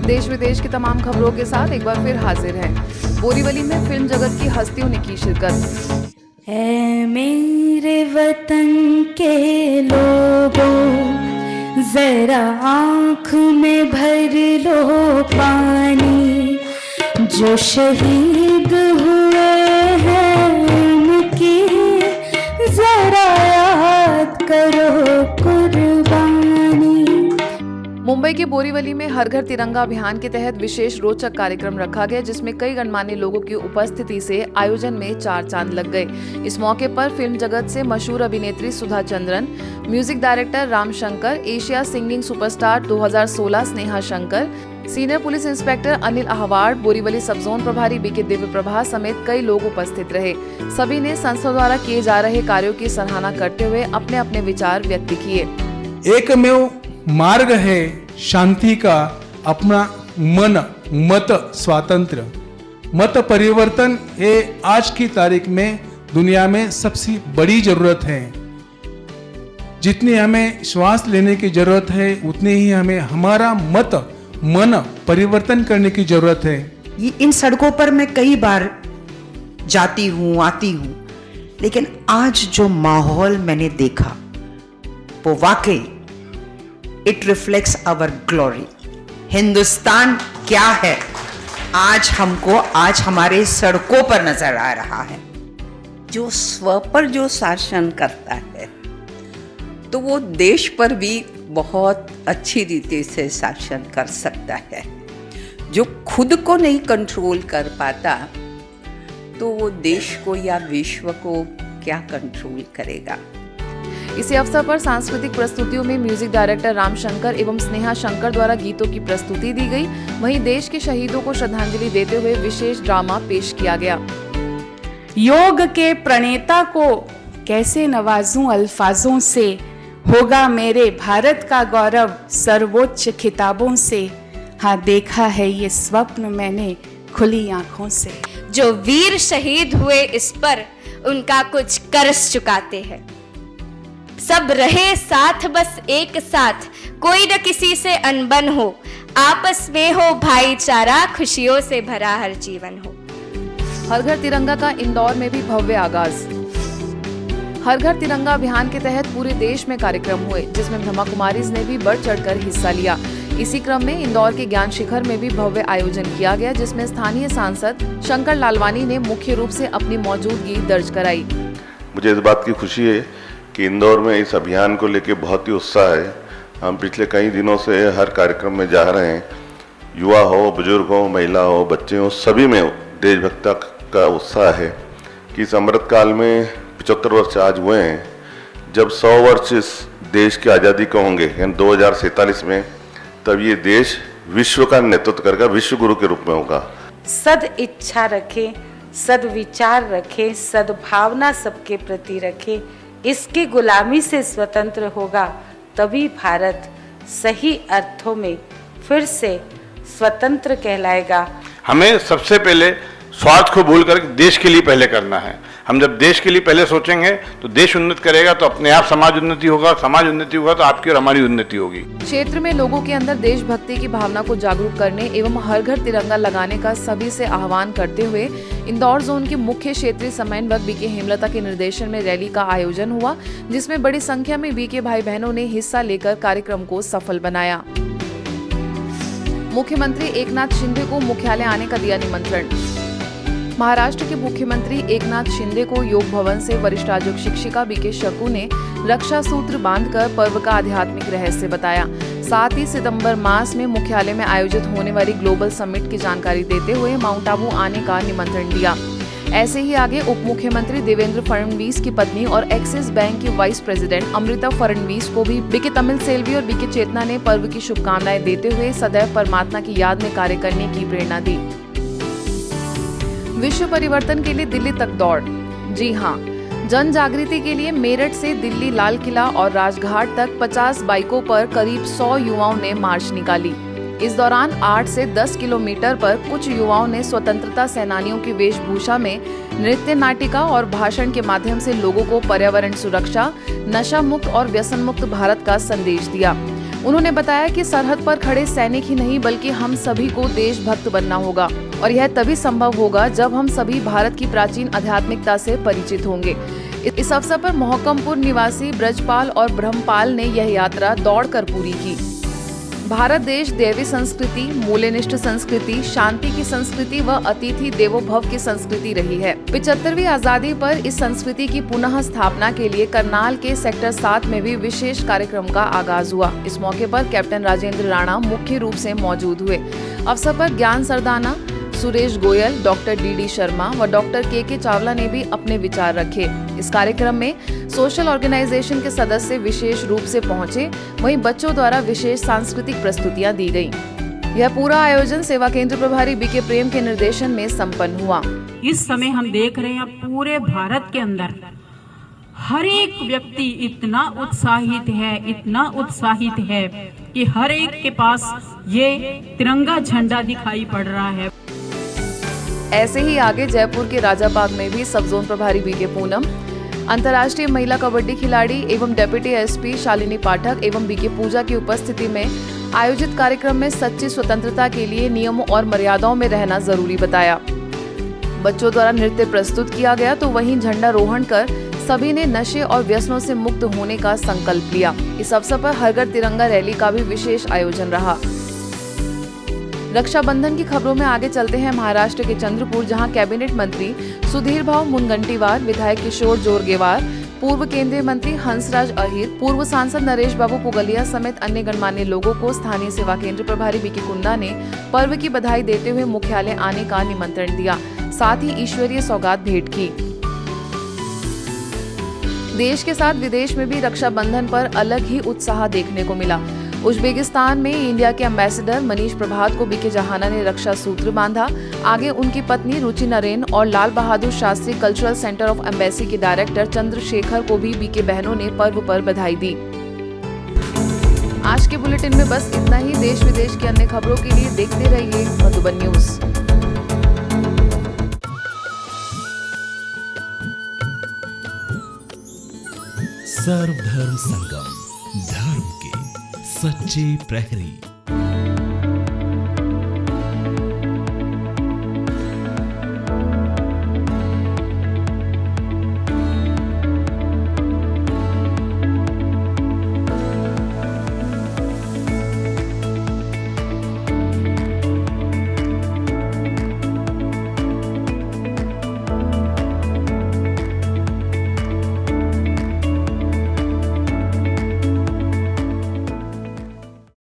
देश विदेश की तमाम खबरों के साथ एक बार फिर हाजिर हैं। बोरीवली में फिल्म जगत की हस्तियों ने की शिरकत। ऐ मेरे वतन के लोगों, जरा आँख में भर लो पानी, जो शहीद हुए हैं उनकी जरा याद करो कुर्बानी। मुंबई के बोरीवली में हर घर तिरंगा अभियान के तहत विशेष रोचक कार्यक्रम रखा गया, जिसमें कई गणमान्य लोगों की उपस्थिति से आयोजन में चार चांद लग गए। इस मौके पर फिल्म जगत से मशहूर अभिनेत्री Sudha Chandran, music director Ram Shankar, Asia singing superstar 2016 Sneha Shankar, senior police inspector Anil Ahwad, Borivali sub zone प्रभारी बीके दिव्य प्रभा समेत कई लोग उपस्थित रहे। सभी ने संस्था द्वारा किए जा रहे कार्यों की सराहना करते हुए अपने अपने विचार व्यक्त किए। एकमेव मार्ग है शांति का, अपना मन मत स्वातंत्र। मत परिवर्तन ये आज की तारीख में दुनिया में सबसे बड़ी जरूरत है। जितनी हमें श्वास लेने की जरूरत है उतनी ही हमें हमारा मत मन परिवर्तन करने की जरूरत है। इन सड़कों पर मैं कई बार जाती हूँ आती हूँ, लेकिन आज जो माहौल मैंने देखा वो वाकई it reflects our glory. Hindustan क्या है आज हमको आज हमारे सड़कों पर नजर आ रहा है। जो स्व पर जो शासन करता है तो वो देश पर भी बहुत अच्छी रीति से शासन कर सकता है। जो खुद को नहीं कंट्रोल कर पाता तो वो देश को या विश्व को क्या कंट्रोल करेगा। इसी अवसर पर सांस्कृतिक प्रस्तुतियों में म्यूजिक डायरेक्टर राम शंकर एवं स्नेहा शंकर द्वारा गीतों की प्रस्तुति दी गई। वहीं देश के शहीदों को श्रद्धांजलि देते हुए विशेष ड्रामा पेश किया गया। योग के प्रणेता को कैसे नवाजूं अल्फाजों से, होगा मेरे भारत का गौरव सर्वोच्च खिताबों से। हाँ देखा है ये स्वप्न मैंने खुली आंखों से। जो वीर शहीद हुए इस पर उनका कुछ कर्ज चुकाते हैं। सब रहे साथ बस एक साथ, कोई न किसी से अनबन हो, आपस में हो भाईचारा, खुशियों से भरा हर जीवन हो। हर घर तिरंगा का इंदौर में भी भव्य आगाज। हर घर तिरंगा अभियान के तहत पूरे देश में कार्यक्रम हुए, जिसमें ब्रह्मा कुमारीज ने भी बढ़ चढ़कर हिस्सा लिया। इसी क्रम में इंदौर के ज्ञान शिखर में भी भव्य आयोजन किया गया, जिसमें स्थानीय सांसद शंकर लालवानी ने मुख्य रूप से अपनी मौजूदगी दर्ज कराई। मुझे इस बात की खुशी है कि इंदौर में इस अभियान को लेकर बहुत ही उत्साह है। हम पिछले कई दिनों से हर कार्यक्रम में जा रहे हैं। युवा हो, बुजुर्ग हो, महिला हो, बच्चे हो, सभी में देशभक्ति का उत्साह है कि इस अमृत काल में 75 वर्ष आज हुए हैं। जब 100 वर्ष इस देश की आज़ादी के होंगे यानी 2047 में, तब ये देश विश्व का नेतृत्व करेगा, विश्व गुरु के रूप में होगा। सद इच्छा रखें, सद विचार रखें, सद्भावना सबके प्रति रखें। इसकी गुलामी से स्वतंत्र होगा, तभी भारत सही अर्थों में फिर से स्वतंत्र कहलाएगा। हमें सबसे पहले स्वार्थ को भूलकर देश के लिए पहले करना है। हम जब देश के लिए पहले सोचेंगे तो देश उन्नति करेगा, तो अपने आप समाज उन्नति होगा, समाज उन्नति होगा तो आपकी और हमारी उन्नति होगी। क्षेत्र में लोगों के अंदर देशभक्ति की भावना को जागरूक करने एवं हर घर तिरंगा लगाने का सभी से आह्वान करते हुए इंदौर जोन के मुख्य क्षेत्रीय समन्वयक बीके हेमलता के निर्देशन में रैली का आयोजन हुआ, जिसमें बड़ी संख्या में बीके भाई बहनों ने हिस्सा लेकर कार्यक्रम को सफल बनाया। मुख्यमंत्री एकनाथ शिंदे को मुख्यालय आने का दिया निमंत्रण। महाराष्ट्र के मुख्यमंत्री एकनाथ शिंदे को योग भवन से वरिष्ठ राजयोग शिक्षिका बीके शकू ने रक्षा सूत्र बांधकर पर्व का आध्यात्मिक रहस्य बताया। साथ ही सितंबर मास में मुख्यालय में आयोजित होने वाली ग्लोबल समिट की जानकारी देते हुए माउंट आबू आने का निमंत्रण दिया। ऐसे ही आगे उप मुख्यमंत्री देवेंद्र फडणवीस की पत्नी और एक्सिस बैंक की वाइस प्रेसिडेंट अमृता फडणवीस को भी बीके तमिल सेल्वी और बीके चेतना ने पर्व की शुभकामनाएं देते हुए सदैव परमात्मा की याद में कार्य करने की प्रेरणा दी। विश्व परिवर्तन के लिए दिल्ली तक दौड़। जी हां, जन जागृति के लिए मेरठ से दिल्ली लाल किला और राजघाट तक 50 बाइकों पर करीब 100 युवाओं ने मार्च निकाली। इस दौरान 8 से 10 किलोमीटर पर कुछ युवाओं ने स्वतंत्रता सेनानियों की वेशभूषा में नृत्य नाटिका और भाषण के माध्यम से लोगों को पर्यावरण सुरक्षा, नशा मुक्त और व्यसन मुक्त भारत का संदेश दिया। उन्होंने बताया कि सरहद पर खड़े सैनिक ही नहीं बल्कि हम सभी को देशभक्त बनना होगा और यह तभी संभव होगा जब हम सभी भारत की प्राचीन आध्यात्मिकता से परिचित होंगे। इस अवसर पर मोहकमपुर निवासी ब्रजपाल और ब्रह्मपाल ने यह यात्रा दौड़कर पूरी की। भारत देश दैवी संस्कृति, मूल्यनिष्ठ संस्कृति, शांति की संस्कृति व अतिथि देवो भव की संस्कृति रही है। 75वीं आजादी पर इस संस्कृति की पुनः स्थापना के लिए करनाल के सेक्टर 7 में भी विशेष कार्यक्रम का आगाज हुआ। इस मौके पर कैप्टन राजेंद्र राणा मुख्य रूप से मौजूद हुए। अवसर पर ज्ञान सरदाना, सुरेश गोयल, डॉक्टर डी शर्मा व डॉक्टर के चावला ने भी अपने विचार रखे। इस कार्यक्रम में सोशल ऑर्गेनाइजेशन के सदस्य विशेष रूप से पहुंचे, वहीं बच्चों द्वारा विशेष सांस्कृतिक प्रस्तुतियां दी गईं। यह पूरा आयोजन सेवा केंद्र प्रभारी बीके प्रेम के निर्देशन में संपन्न हुआ। इस समय हम देख रहे हैं पूरे भारत के अंदर हर एक व्यक्ति इतना उत्साहित है कि हर एक के पास ये तिरंगा झंडा दिखाई पड़ रहा है। ऐसे ही आगे जयपुर के राजाबाग में भी सब जोन प्रभारी बीके पूनम, अंतर्राष्ट्रीय महिला कबड्डी खिलाड़ी एवं डेप्यूटी एसपी शालिनी पाठक एवं बीके पूजा की उपस्थिति में आयोजित कार्यक्रम में सच्ची स्वतंत्रता के लिए नियमों और मर्यादाओं में रहना जरूरी बताया। बच्चों द्वारा नृत्य प्रस्तुत किया गया तो वहीं झंडारोहण कर सभी ने नशे और व्यसनों से मुक्त होने का संकल्प लिया। इस अवसर पर हर घर तिरंगा रैली का भी विशेष आयोजन रहा। रक्षाबंधन की खबरों में आगे चलते हैं महाराष्ट्र के चंद्रपुर, जहां कैबिनेट मंत्री सुधीर भाऊ मुनगंटीवार, विधायक किशोर जोरगेवार, पूर्व केंद्रीय मंत्री हंसराज अहिर, पूर्व सांसद नरेश बाबू पुगलिया समेत अन्य गणमान्य लोगों को स्थानीय सेवा केंद्र प्रभारी बीके कुंडा ने पर्व की बधाई देते हुए मुख्यालय आने का निमंत्रण दिया, साथ ही ईश्वरीय सौगात भेंट की। देश के साथ विदेश में भी रक्षाबंधन पर अलग ही उत्साह देखने को मिला। उज्बेकिस्तान में इंडिया के एम्बेसडर मनीष प्रभात को बीके जहाना ने रक्षा सूत्र बांधा। आगे उनकी पत्नी रुचि नरेन और Lal Bahadur Shastri cultural centre of embassy के डायरेक्टर चंद्रशेखर को भी बीके बहनों ने पर्व पर बधाई दी। आज के बुलेटिन में बस इतना ही। देश विदेश की अन्य खबरों के लिए देखते रहिए मधुबन न्यूज। सर्वधर्म संगम, धर्म के सच्चे प्रहरी।